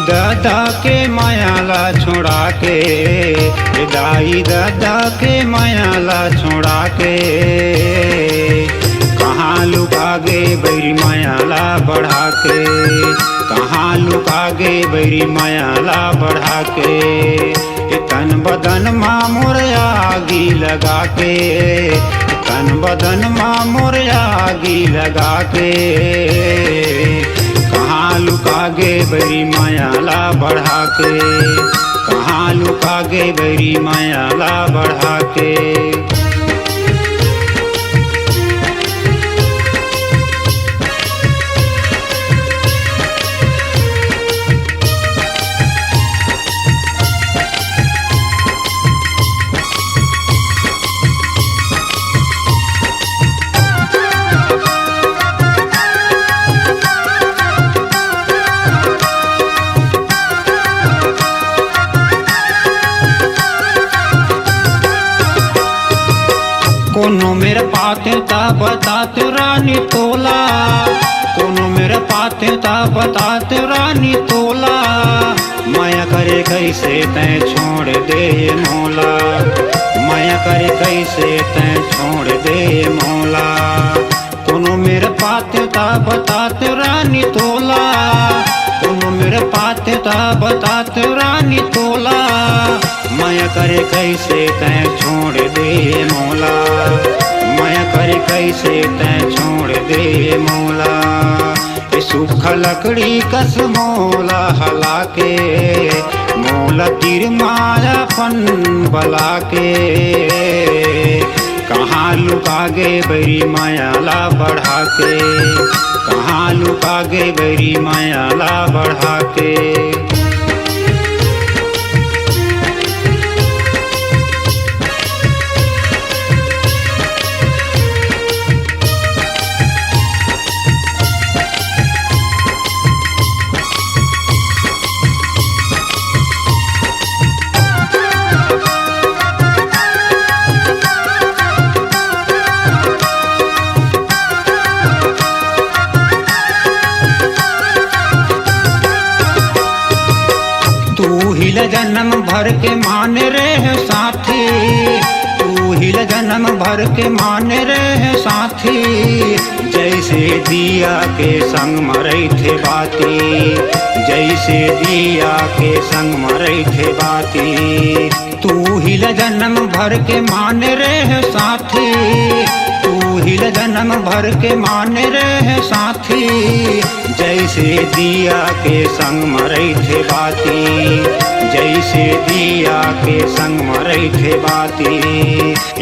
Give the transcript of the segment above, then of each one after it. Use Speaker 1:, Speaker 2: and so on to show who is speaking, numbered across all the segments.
Speaker 1: दादा के मायाला छोड़ा के, दाई दादा के मायाला छोड़ा के, कहाँ लुका गे बैरी मायाला बढ़ा के, कहाँ लुका गे बैरी मायाला बढ़ा के, तन बदन माँ मोर आगी लगा के, तन बदन माँ मोर आगी लगा के, कहाँ लुका गे बैरी मायाला बढ़ा के, कहाँ लुका गे बैरी मायाला बढ़ा के। कोनो मेरे पाते ता बताते रानी तोला, कोनो मेरे पाते ता बताते रानी तोला, माया करे कैसे तैं छोड़ दे मौला, माया करे कैसे तैं छोड़ दे मौला, कोनो मेरे पाते ता बताते रानी तोला, कोनो मेरे पाते ता बताते रानी तोला, माया करे कैसे तैं छोड़ दे मौला, माया करे कैसे तैं छोड़ दे मौला, सूखा लकड़ी कस मौला हला के, मौला तीर मायापन बला के, कहाँ लुका गे बैरी मायाला बढ़ा के, कहाँ लुका गे बैरी मायाला बढ़ा के। जन्म भर के मान रहे साथी, तू हिल जन्म भर के मान रहे साथी, जैसे दिया के संग मरई थे बाती, जैसे दिया के संग मरई थे बाती, तू हिल जन्म भर के मान रहे साथी, तू हिल जन्म भर के मान रहे साथी, जैसे दिया के संग मरई थे बाती, जैसे दिया के संग मरई थे बाती,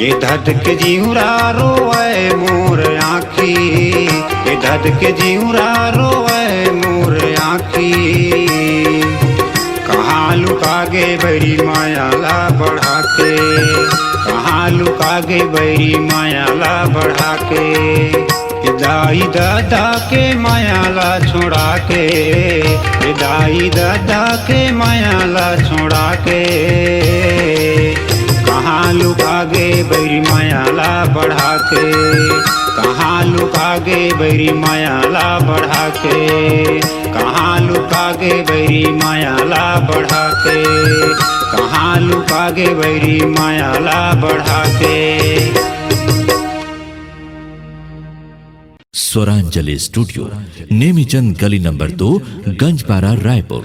Speaker 1: ये धद के जीवरा रोए मोर आँखी, ये धद के जीवरा रोए मोर आँखी, कहाँ लुका गे बैरी मायाला बढ़ा के, कहाँ लुका गे बैरी मायाला बढ़ा के, दाई दादा के मायाला छोड़ा के, दाई दादा के मायाला छोड़ा के, कहाँ लुका गे बैरी मायाला बढ़ा के, कहाँ लुका गे बैरी मायाला बढ़ा के, कहाँ लुका गे बैरी मायाला बढ़ा के, कहाँ लुका गे बैरी मायाला बढ़ा के।
Speaker 2: स्वरांजलि स्टूडियो, नेमीचंद गली नंबर 2, गंजपारा, रायपुर।